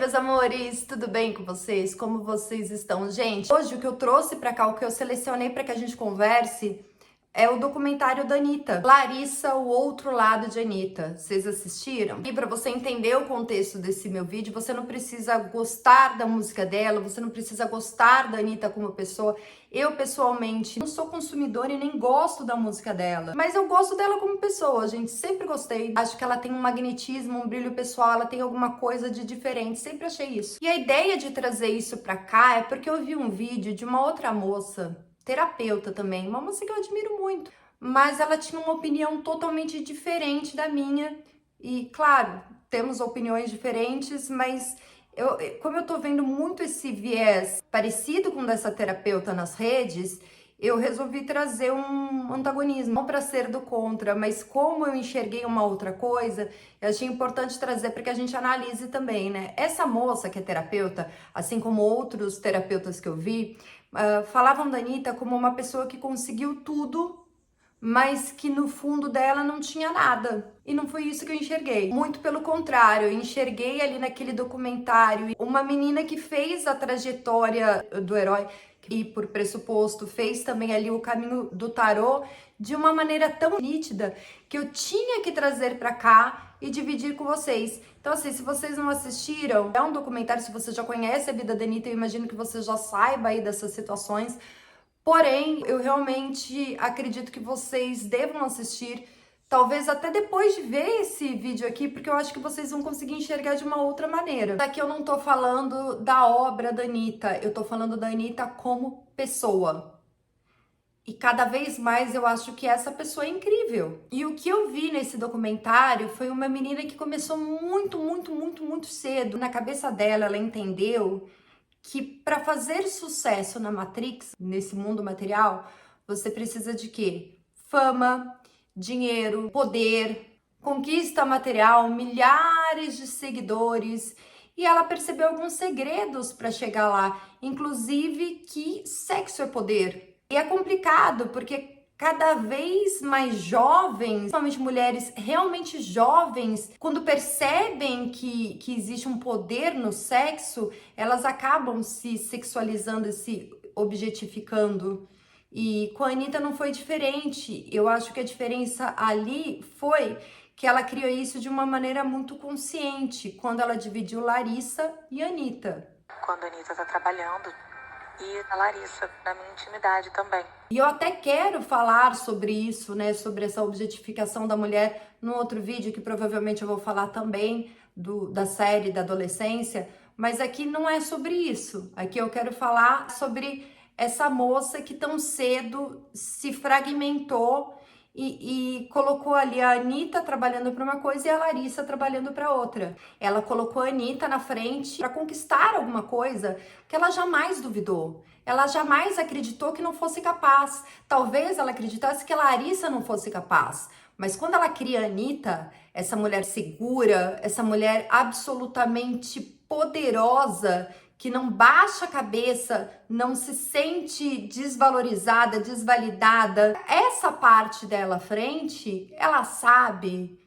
meus amores, tudo bem com vocês? Como vocês estão? Gente, hoje o que eu trouxe pra cá, o que eu selecionei pra que a gente converse é o documentário da Anitta, Larissa, o outro lado de Anitta. Vocês assistiram? E pra você entender o contexto desse meu vídeo, você não precisa gostar da música dela, você não precisa gostar da Anitta como pessoa. Eu, pessoalmente, não sou consumidora e nem gosto da música dela, mas eu gosto dela como pessoa, gente, sempre gostei. Acho que ela tem um magnetismo, um brilho pessoal, ela tem alguma coisa de diferente, sempre achei isso. E a ideia de trazer isso pra cá é porque eu vi um vídeo de uma outra moça, terapeuta também, uma moça que eu admiro muito, mas ela tinha uma opinião totalmente diferente da minha. E claro, temos opiniões diferentes, mas como eu tô vendo muito esse viés parecido com o dessa terapeuta nas redes, eu resolvi trazer um antagonismo, não para ser do contra, mas como eu enxerguei uma outra coisa, eu achei importante trazer para que a gente analise também, né? Essa moça que é terapeuta, assim como outros terapeutas que eu vi, falavam da Anitta como uma pessoa que conseguiu tudo, mas que no fundo dela não tinha nada. E não foi isso que eu enxerguei. Muito pelo contrário, eu enxerguei ali naquele documentário uma menina que fez a trajetória do herói e, por pressuposto, fez também ali o caminho do tarô de uma maneira tão nítida que eu tinha que trazer pra cá e dividir com vocês. Então, assim, se vocês não assistiram, é um documentário, se você já conhece a vida da Anitta, eu imagino que você já saiba aí dessas situações. Porém, eu realmente acredito que vocês devam assistir, talvez até depois de ver esse vídeo aqui, porque eu acho que vocês vão conseguir enxergar de uma outra maneira. Aqui eu não tô falando da obra da Anitta, eu tô falando da Anitta como pessoa. E cada vez mais eu acho que essa pessoa é incrível. E o que eu vi nesse documentário foi uma menina que começou muito cedo. Na cabeça dela, ela entendeu que para fazer sucesso na Matrix, nesse mundo material, você precisa de quê? Fama, dinheiro, poder, conquista material, milhares de seguidores. E ela percebeu alguns segredos para chegar lá, inclusive que sexo é poder. E é complicado, porque cada vez mais jovens, principalmente mulheres realmente jovens, quando percebem que existe um poder no sexo, elas acabam se sexualizando e se objetificando. E com a Anitta não foi diferente. Eu acho que a diferença ali foi que ela criou isso de uma maneira muito consciente, quando ela dividiu Larissa e Anitta. Quando a Anitta tá trabalhando e a Larissa, na minha intimidade também. E eu até quero falar sobre isso, né, sobre essa objetificação da mulher num outro vídeo que provavelmente eu vou falar também da série da adolescência, mas aqui não é sobre isso. Aqui eu quero falar sobre essa moça que tão cedo se fragmentou e colocou ali a Anitta trabalhando para uma coisa e a Larissa trabalhando para outra. Ela colocou a Anitta na frente para conquistar alguma coisa que ela jamais duvidou. Ela jamais acreditou que não fosse capaz. Talvez ela acreditasse que a Larissa não fosse capaz. Mas quando ela cria a Anitta, essa mulher segura, essa mulher absolutamente poderosa, que não baixa a cabeça, não se sente desvalorizada, desvalidada, essa parte dela à frente, ela sabe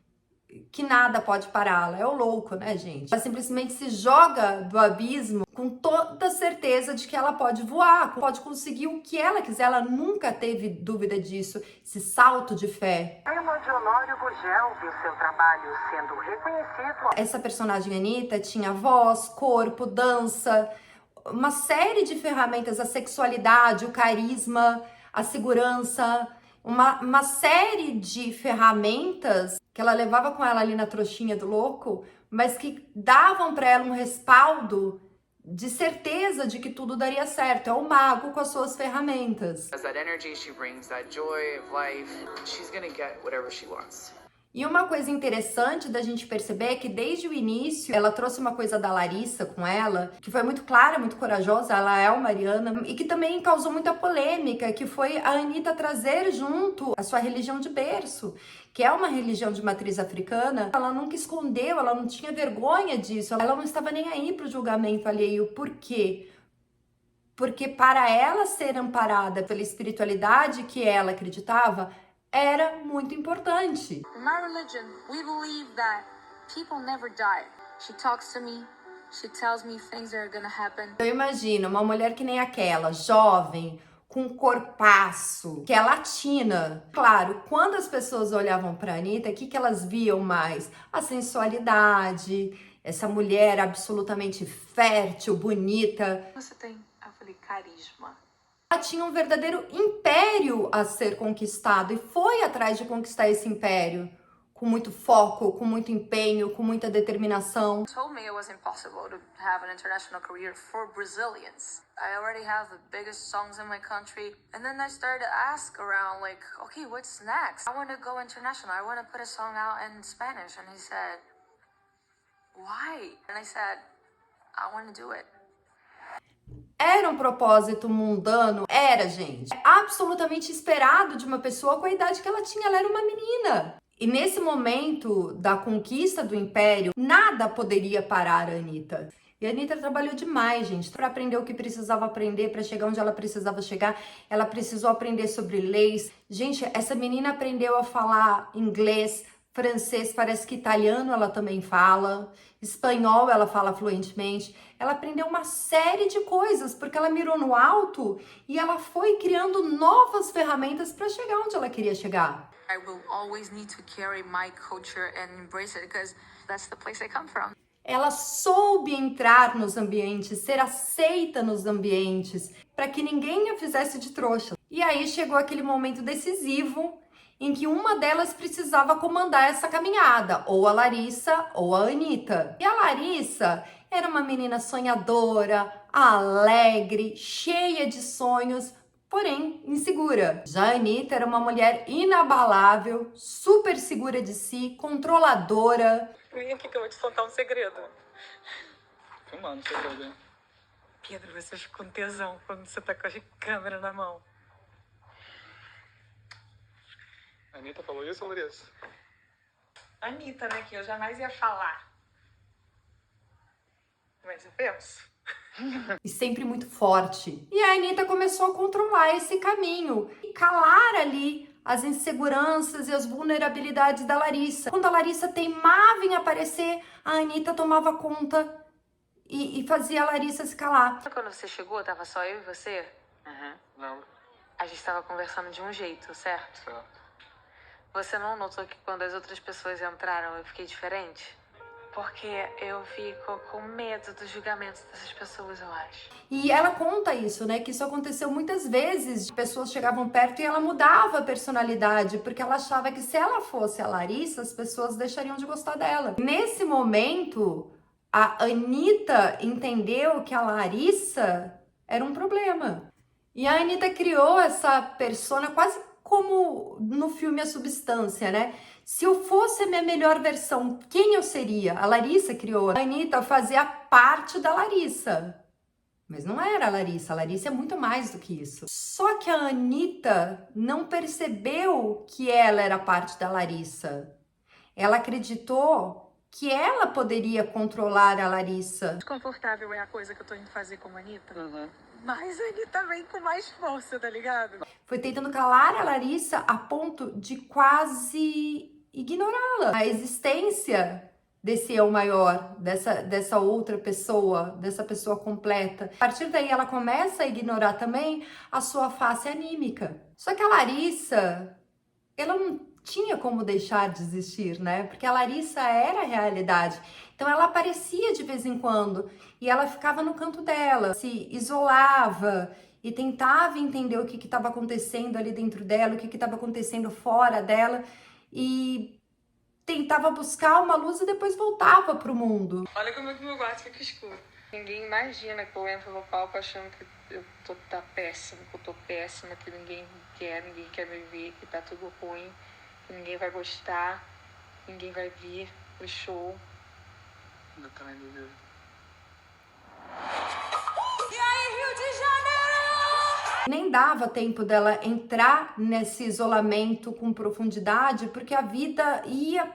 que nada pode pará-la. É o louco, né, gente? Ela simplesmente se joga do abismo com toda certeza de que ela pode voar, pode conseguir o que ela quiser. Ela nunca teve dúvida disso, esse salto de fé. A irmã de Honório Gugel viu seu trabalho sendo reconhecido. Essa personagem Anitta tinha voz, corpo, dança, uma série de ferramentas, a sexualidade, o carisma, a segurança, uma série de ferramentas que ela levava com ela ali na trouxinha do louco, mas que davam para ela um respaldo de certeza de que tudo daria certo. É o mago com as suas ferramentas. That energy she brings, that joy of life, she's gonna get whatever she wants. E uma coisa interessante da gente perceber é que desde o início ela trouxe uma coisa da Larissa com ela, que foi muito clara, muito corajosa, ela é uma Mariana, e que também causou muita polêmica, que foi a Anitta trazer junto a sua religião de berço, que é uma religião de matriz africana. Ela nunca escondeu, ela não tinha vergonha disso, ela não estava nem aí pro julgamento alheio. Por quê? Porque para ela ser amparada pela espiritualidade que ela acreditava, era muito importante. In my religion, we believe that people never die. She talks to me She tells me things that are gonna happen. Eu imagino uma mulher que nem aquela, jovem, com um corpaço, que é latina. Claro, quando as pessoas olhavam pra Anitta, o que que elas viam mais? A sensualidade, essa mulher absolutamente fértil, bonita. Você tem, eu falei, carisma. Ela tinha um verdadeiro império a ser conquistado e foi atrás de conquistar esse império com muito foco, com muito empenho, com muita determinação. Told me it was impossible to have an international career for Brazilians. I already have the biggest songs in my country. And then I started to ask around, like, okay, what's next? I want to go international. I want to put a song out in Spanish. And he said, why? And I said, I want to do it. Era um propósito mundano? Era, gente. É absolutamente esperado de uma pessoa com a idade que ela tinha. Ela era uma menina. E nesse momento da conquista do império, nada poderia parar a Anitta. E a Anitta trabalhou demais, gente, para aprender o que precisava aprender, para chegar onde ela precisava chegar. Ela precisou aprender sobre leis. Gente, essa menina aprendeu a falar inglês, francês, parece que italiano ela também fala, espanhol ela fala fluentemente. Ela aprendeu uma série de coisas, porque ela mirou no alto e ela foi criando novas ferramentas para chegar onde ela queria chegar. I will always need to carry my culture and embrace it because that's the place I come from. Ela soube entrar nos ambientes, ser aceita nos ambientes, para que ninguém a fizesse de trouxa. E aí chegou aquele momento decisivo em que uma delas precisava comandar essa caminhada, ou a Larissa ou a Anitta. E a Larissa era uma menina sonhadora, alegre, cheia de sonhos, porém insegura. Já a Anitta era uma mulher inabalável, super segura de si, controladora. Vem aqui que eu vou te contar um segredo. Filmando, segredo, hein? Pedro, você fica com tesão quando você tá com a câmera na mão. A Anitta falou isso, Larissa? Anitta, né, que eu jamais ia falar. Mas eu penso. E sempre muito forte. E a Anitta começou a controlar esse caminho e calar ali as inseguranças e as vulnerabilidades da Larissa. Quando a Larissa teimava em aparecer, a Anitta tomava conta e fazia a Larissa se calar. Quando você chegou, tava só eu e você? Lembro. A gente tava conversando de um jeito, certo? Certo. Você não notou que quando as outras pessoas entraram eu fiquei diferente? Porque eu fico com medo do julgamento dessas pessoas, eu acho. E ela conta isso, né? Que isso aconteceu muitas vezes. Pessoas chegavam perto e ela mudava a personalidade, porque ela achava que se ela fosse a Larissa, as pessoas deixariam de gostar dela. Nesse momento, a Anitta entendeu que a Larissa era um problema. E a Anitta criou essa persona quase como no filme A Substância, né? Se eu fosse a minha melhor versão, quem eu seria? A Larissa criou. A Anitta fazia parte da Larissa. Mas não era a Larissa é muito mais do que isso. Só que a Anitta não percebeu que ela era parte da Larissa. Ela acreditou que ela poderia controlar a Larissa. Desconfortável é a coisa que eu tô indo fazer com a Anitta. Uhum. Mas a Anitta vem com mais força, tá ligado? Foi tentando calar a Larissa a ponto de quase ignorá-la. A existência desse eu maior, dessa outra pessoa, dessa pessoa completa. A partir daí ela começa a ignorar também a sua face anímica. Só que a Larissa, ela não tinha como deixar de existir, né? Porque a Larissa era a realidade. Então ela aparecia de vez em quando e ela ficava no canto dela, se isolava e tentava entender o que estava acontecendo ali dentro dela, o que estava acontecendo fora dela e tentava buscar uma luz e depois voltava pro mundo. Olha como é que meu quarto fica escuro. Ninguém imagina que eu entro no palco achando que eu tá péssimo, que eu tô péssima, que ninguém quer me ver, que tá tudo ruim, que ninguém vai gostar, ninguém vai vir pro show. Ainda tá indo ver. Nem dava tempo dela entrar nesse isolamento com profundidade, porque a vida ia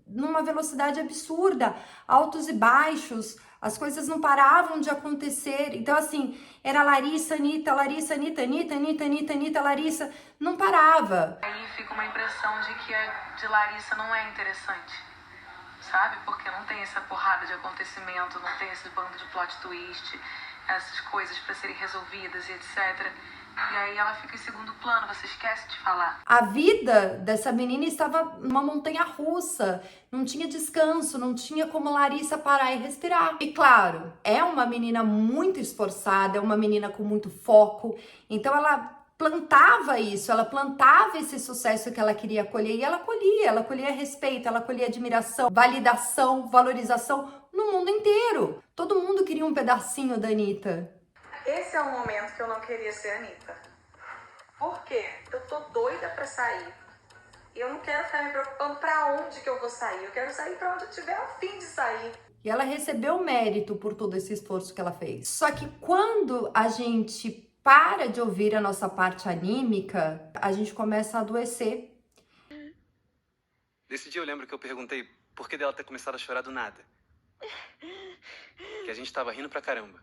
numa velocidade absurda, altos e baixos, as coisas não paravam de acontecer. Então, assim, era Larissa, Anitta, Larissa, Anitta, Anitta, Anitta, Anitta, Anitta, Larissa, não parava. Aí fica uma impressão de que a de Larissa não é interessante, sabe? Porque não tem essa porrada de acontecimento, não tem esse bando de plot twist, essas coisas pra serem resolvidas e etc. E aí ela fica em segundo plano, você esquece de falar. A vida dessa menina estava numa montanha russa, não tinha descanso, não tinha como Larissa parar e respirar. E claro, é uma menina muito esforçada, é uma menina com muito foco, então ela plantava isso, ela plantava esse sucesso que ela queria colher e ela colhia respeito, ela colhia admiração, validação, valorização no mundo inteiro. Todo mundo queria um pedacinho da Anitta. Esse é o momento que eu não queria ser a Anitta. Por quê? Eu tô doida pra sair. E eu não quero ficar me preocupando pra onde que eu vou sair. Eu quero sair pra onde eu tiver a fim de sair. E ela recebeu mérito por todo esse esforço que ela fez. Só que quando a gente para de ouvir a nossa parte anímica, a gente começa a adoecer. Nesse dia eu lembro que eu perguntei por que dela ter começado a chorar do nada. Que a gente tava rindo pra caramba.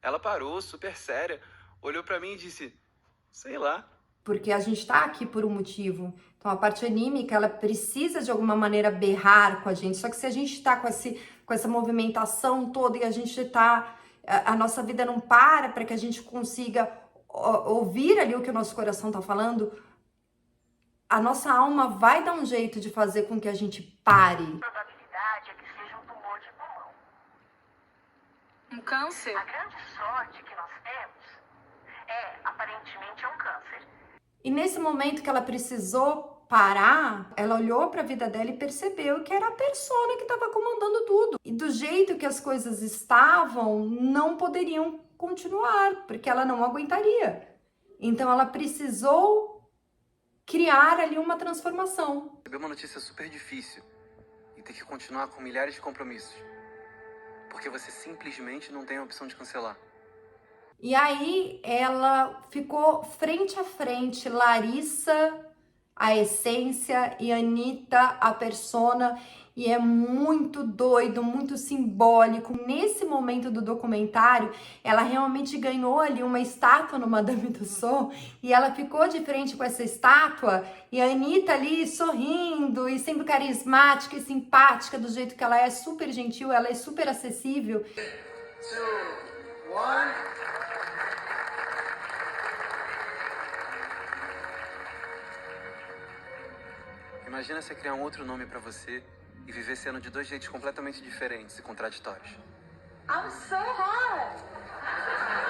Ela parou, super séria, olhou pra mim e disse, sei lá. Porque a gente tá aqui por um motivo. Então a parte anímica, ela precisa de alguma maneira berrar com a gente. Só que se a gente tá com essa movimentação toda e a gente tá... A nossa vida não para que a gente consiga ouvir ali o que o nosso coração tá falando, a nossa alma vai dar um jeito de fazer com que a gente pare. A probabilidade é que seja um tumor de pulmão. Um câncer? A grande sorte que nós temos aparentemente, é um câncer. E nesse momento que ela precisou parar, ela olhou para a vida dela e percebeu que era a persona que estava comandando tudo. E do jeito que as coisas estavam, não poderiam continuar, porque ela não aguentaria. Então ela precisou criar ali uma transformação. Receber uma notícia super difícil e ter que continuar com milhares de compromissos. Porque você simplesmente não tem a opção de cancelar. E aí ela ficou frente a frente, Larissa, a essência, e Anitta, a persona, e é muito doido, muito simbólico. Nesse momento do documentário, ela realmente ganhou ali uma estátua no Madame Tussauds, e ela ficou de frente com essa estátua, e a Anitta ali sorrindo, e sendo carismática e simpática do jeito que ela é, super gentil, ela é super acessível. 2, 1... Imagina você criar um outro nome pra você e viver sendo de dois jeitos completamente diferentes e contraditórios. I'm so hot!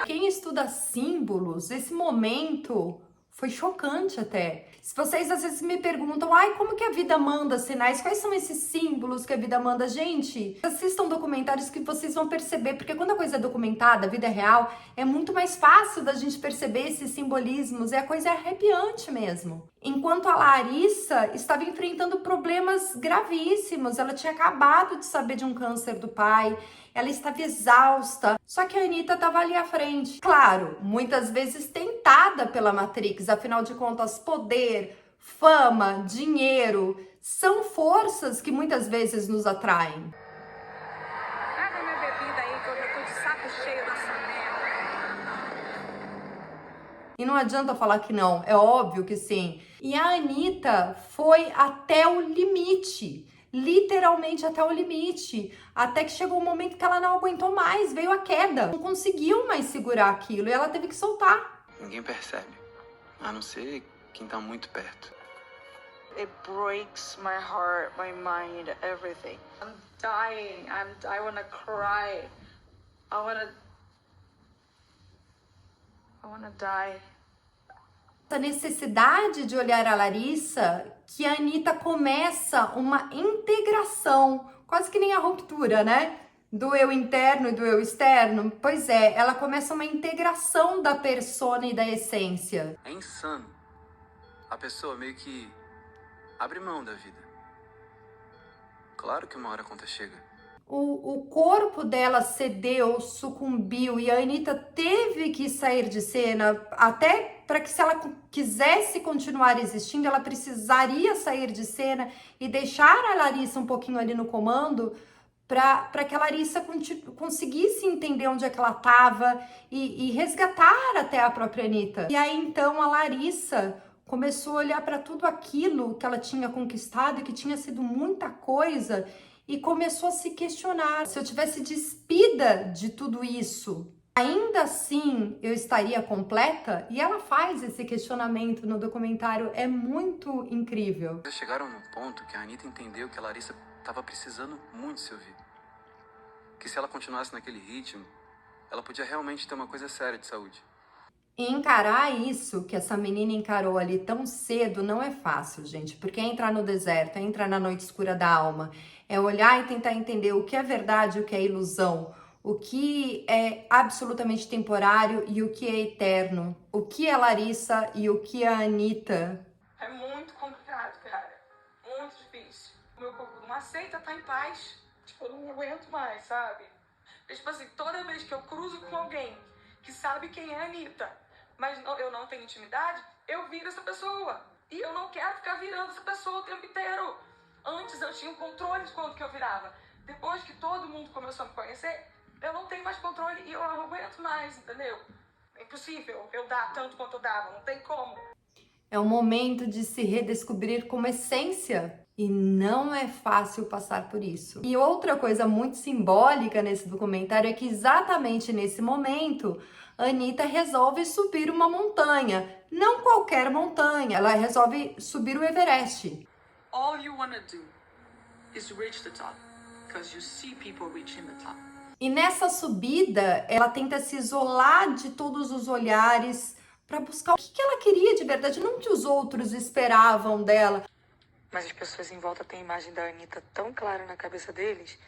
Quem estuda símbolos, esse momento foi chocante até. Se vocês às vezes me perguntam, como que a vida manda sinais? Quais são esses símbolos que a vida manda? Gente, assistam documentários que vocês vão perceber, porque quando a coisa é documentada, a vida é real, é muito mais fácil da gente perceber esses simbolismos, a coisa é arrepiante mesmo. Enquanto a Larissa estava enfrentando problemas gravíssimos, ela tinha acabado de saber de um câncer do pai, ela estava exausta, só que a Anitta estava ali à frente. Claro, muitas vezes tentada pela Matrix, afinal de contas, poder, fama, dinheiro, são forças que muitas vezes nos atraem. Traga minha bebida aí, que eu já tô de saco cheio dessa merda. E não adianta falar que não, é óbvio que sim. E a Anitta foi até o limite. Literalmente até o limite, até que chegou um momento que ela não aguentou mais, veio a queda, não conseguiu mais segurar aquilo e ela teve que soltar. Ninguém percebe, a não ser quem tá muito perto. It breaks my heart, my mind, everything. I'm dying. I wanna cry. I wanna die. Essa necessidade de olhar a Larissa, que a Anitta começa uma integração, quase que nem a ruptura, né? Do eu interno e do eu externo. Pois é, ela começa uma integração da persona e da essência. É insano. A pessoa meio que abre mão da vida. Claro que uma hora a conta chega. O corpo dela cedeu, sucumbiu, e a Anitta teve que sair de cena, até para que, se ela quisesse continuar existindo, ela precisaria sair de cena e deixar a Larissa um pouquinho ali no comando, para que a Larissa conseguisse entender onde é que ela estava e resgatar até a própria Anitta. E aí então a Larissa começou a olhar para tudo aquilo que ela tinha conquistado e que tinha sido muita coisa e começou a se questionar se eu tivesse despida de tudo isso, ainda assim eu estaria completa? E ela faz esse questionamento no documentário, é muito incrível. Chegaram num ponto que a Anitta entendeu que a Larissa estava precisando muito se ouvir. Que se ela continuasse naquele ritmo, ela podia realmente ter uma coisa séria de saúde. E encarar isso que essa menina encarou ali tão cedo não é fácil, gente, porque é entrar no deserto, é entrar na noite escura da alma, é olhar e tentar entender o que é verdade e o que é ilusão, o que é absolutamente temporário e o que é eterno, o que é Larissa e o que é a Anitta. É muito complicado, cara. Muito difícil. O meu corpo não aceita estar em paz. Tipo, eu não aguento mais, sabe? E, tipo assim, toda vez que eu cruzo com alguém que sabe quem é a Anitta, mas eu não tenho intimidade, eu viro essa pessoa. E eu não quero ficar virando essa pessoa o tempo inteiro. Antes eu tinha um controle de quanto que eu virava. Depois que todo mundo começou a me conhecer, eu não tenho mais controle e eu não aguento mais, entendeu? É impossível eu dar tanto quanto eu dava, não tem como. É um momento de se redescobrir como essência e não é fácil passar por isso. E outra coisa muito simbólica nesse documentário é que exatamente nesse momento a Anitta resolve subir uma montanha, não qualquer montanha, ela resolve subir o Everest. All you wanna do is reach the top, because you see people reaching the top. E nessa subida, ela tenta se isolar de todos os olhares para buscar o que ela queria de verdade, não o que os outros esperavam dela. Mas as pessoas em volta têm a imagem da Anitta tão clara na cabeça deles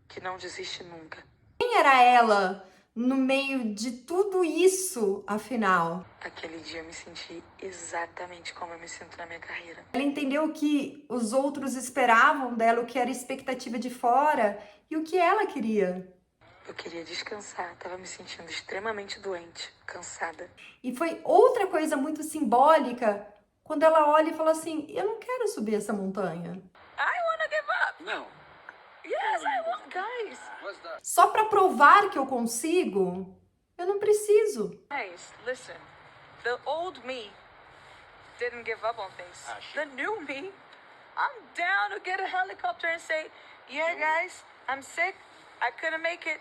que não desiste nunca. Quem era ela no meio de tudo isso, afinal? Aquele dia eu me senti exatamente como eu me sinto na minha carreira. Ela entendeu o que os outros esperavam dela, o que era expectativa de fora e o que ela queria. Eu queria descansar, tava me sentindo extremamente doente, cansada. E foi outra coisa muito simbólica quando ela olha e fala assim: eu não quero subir essa montanha. I wanna give up! Não. Yes, I want, guys! Só para provar que eu consigo, eu não preciso. Guys, listen. The old me didn't give up on things. The new me, I'm down to get a helicopter and say, yeah, guys, I'm sick. I couldn't make it.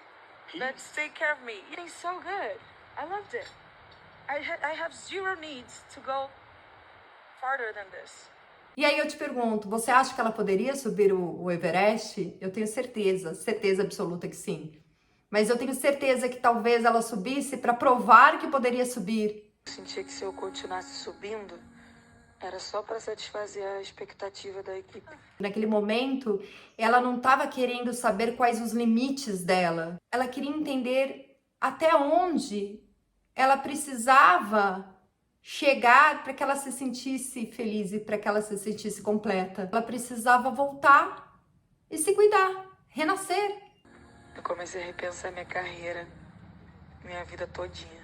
Let's take care of me. It's so good. I loved it. I have zero needs to go farther than this. E aí eu te pergunto, você acha que ela poderia subir o Everest? Eu tenho certeza absoluta que sim. Mas eu tenho certeza que talvez ela subisse para provar que poderia subir. Eu sentia que se eu continuasse subindo, era só para satisfazer a expectativa da equipe. Naquele momento, ela não estava querendo saber quais os limites dela. Ela queria entender até onde ela precisava chegar para que ela se sentisse feliz e para que ela se sentisse completa. Ela precisava voltar e se cuidar, renascer. Eu comecei a repensar minha carreira, minha vida todinha.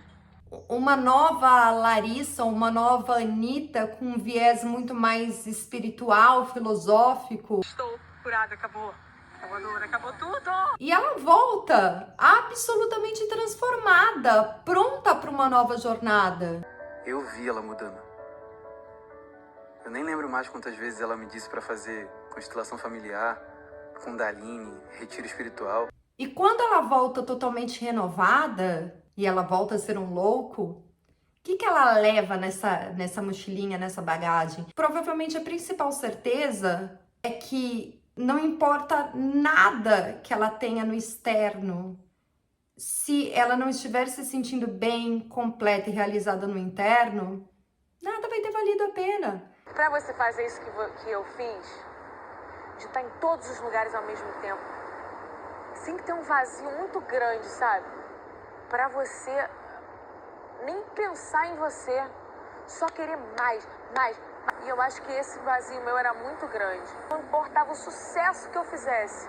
Uma nova Larissa, uma nova Anitta com um viés muito mais espiritual, filosófico. Estou curada, acabou. Acabou a dor, acabou tudo. E ela volta absolutamente transformada, pronta para uma nova jornada. Eu vi ela mudando. Eu nem lembro mais quantas vezes ela me disse para fazer constelação familiar, Kundalini, retiro espiritual. E quando ela volta totalmente renovada, e ela volta a ser um louco, o que ela leva nessa mochilinha, nessa bagagem? Provavelmente a principal certeza é que não importa nada que ela tenha no externo, se ela não estiver se sentindo bem, completa e realizada no interno, nada vai ter valido a pena. Pra você fazer isso que eu fiz, de estar em todos os lugares ao mesmo tempo, sem ter um vazio muito grande, sabe? Pra você nem pensar em você, só querer mais. E eu acho que esse vazio meu era muito grande. Não importava o sucesso que eu fizesse,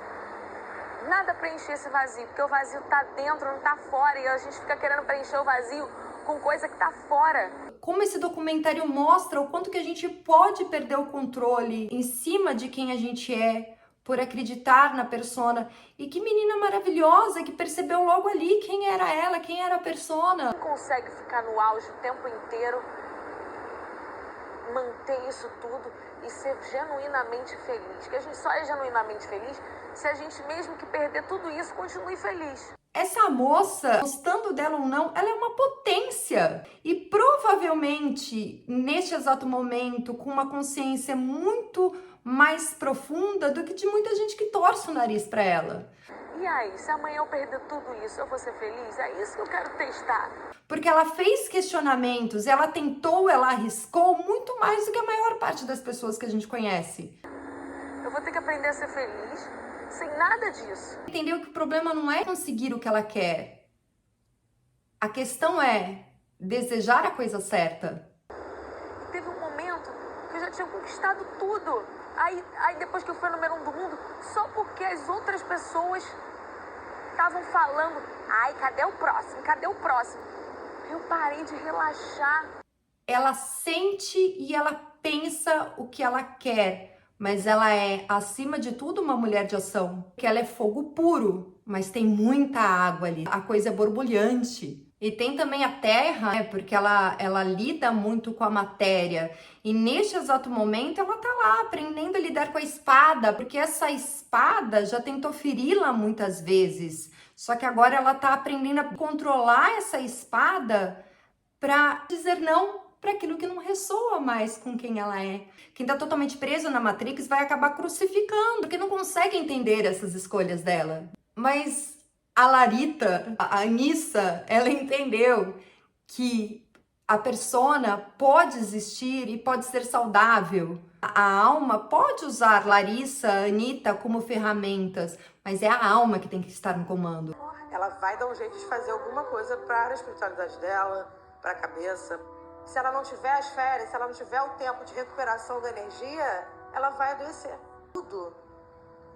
nada preencher esse vazio, porque o vazio tá dentro, não tá fora, e a gente fica querendo preencher o vazio com coisa que tá fora. Como esse documentário mostra o quanto que a gente pode perder o controle em cima de quem a gente é, por acreditar na persona. E que menina maravilhosa que percebeu logo ali quem era ela, quem era a persona. Consegue ficar no auge o tempo inteiro manter isso tudo e ser genuinamente feliz. Que a gente só é genuinamente feliz se a gente, mesmo que perder tudo isso, continue feliz. Essa moça, gostando dela ou não, ela é uma potência. E provavelmente, neste exato momento, com uma consciência muito mais profunda do que de muita gente que torce o nariz pra ela. E aí, se amanhã eu perder tudo isso, eu vou ser feliz? É isso que eu quero testar. Porque ela fez questionamentos, ela tentou, ela arriscou muito mais do que a maior parte das pessoas que a gente conhece. Eu vou ter que aprender a ser feliz sem nada disso. Entendeu que o problema não é conseguir o que ela quer. A questão é desejar a coisa certa. Teve um momento que eu já tinha conquistado tudo. Aí depois que eu fui a número 1 do mundo, só porque as outras pessoas estavam falando, ai, cadê o próximo? Cadê o próximo? Eu parei de relaxar. Ela sente e ela pensa o que ela quer, mas ela é, acima de tudo, uma mulher de ação. Porque ela é fogo puro, mas tem muita água ali. A coisa é borbulhante. E tem também a terra, né? Porque ela lida muito com a matéria. E neste exato momento, ela tá lá aprendendo a lidar com a espada, porque essa espada já tentou feri-la muitas vezes. Só que agora ela tá aprendendo a controlar essa espada para dizer não para aquilo que não ressoa mais com quem ela é. Quem tá totalmente preso na Matrix vai acabar crucificando, porque não consegue entender essas escolhas dela. Mas a Larita, a Anissa, ela entendeu que a persona pode existir e pode ser saudável. A alma pode usar Larissa, Anitta como ferramentas, mas é a alma que tem que estar no comando. Ela vai dar um jeito de fazer alguma coisa para a espiritualidade dela, para a cabeça. Se ela não tiver as férias, se ela não tiver o tempo de recuperação da energia, ela vai adoecer. Tudo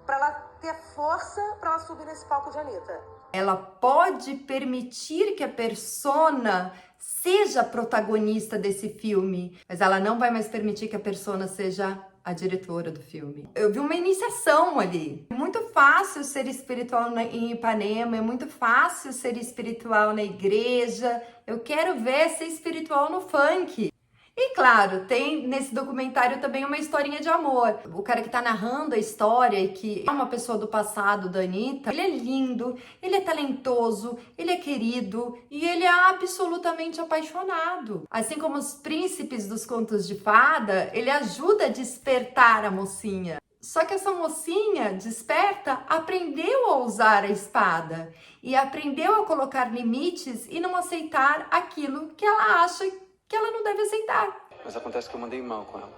para ela ter força para ela subir nesse palco de Anitta. Ela pode permitir que a persona seja protagonista desse filme, mas ela não vai mais permitir que a persona seja a diretora do filme. Eu vi uma iniciação ali. É muito fácil ser espiritual em Ipanema, é muito fácil ser espiritual na igreja. Eu quero ver ser espiritual no funk. E claro, tem nesse documentário também uma historinha de amor. O cara que tá narrando a história e que é uma pessoa do passado da Anitta, ele é lindo, ele é talentoso, ele é querido e ele é absolutamente apaixonado. Assim como os príncipes dos contos de fada, ele ajuda a despertar a mocinha. Só que essa mocinha desperta aprendeu a usar a espada e aprendeu a colocar limites e não aceitar aquilo que ela acha que ela não deve aceitar. Mas acontece que eu mandei mal com ela.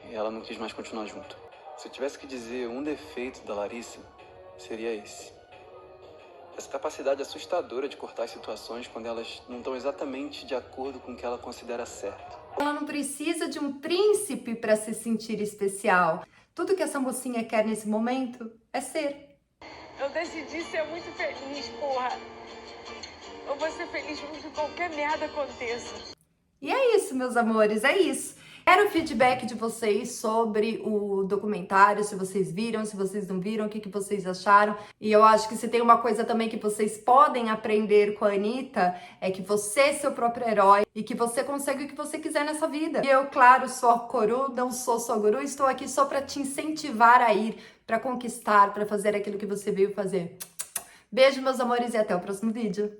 E ela não quis mais continuar junto. Se eu tivesse que dizer um defeito da Larissa, seria esse. Essa capacidade assustadora de cortar as situações quando elas não estão exatamente de acordo com o que ela considera certo. Ela não precisa de um príncipe para se sentir especial. Tudo que essa mocinha quer nesse momento é ser. Eu decidi ser muito feliz, porra. Eu vou ser feliz mesmo que qualquer merda aconteça. E é isso, meus amores, é isso. Quero o feedback de vocês sobre o documentário, se vocês viram, se vocês não viram, o que vocês acharam. E eu acho que se tem uma coisa também que vocês podem aprender com a Anitta, é que você é seu próprio herói e que você consegue o que você quiser nessa vida. E eu, claro, sou a Coru, não sou sua guru, estou aqui só para te incentivar a ir, para conquistar, para fazer aquilo que você veio fazer. Beijo, meus amores, e até o próximo vídeo.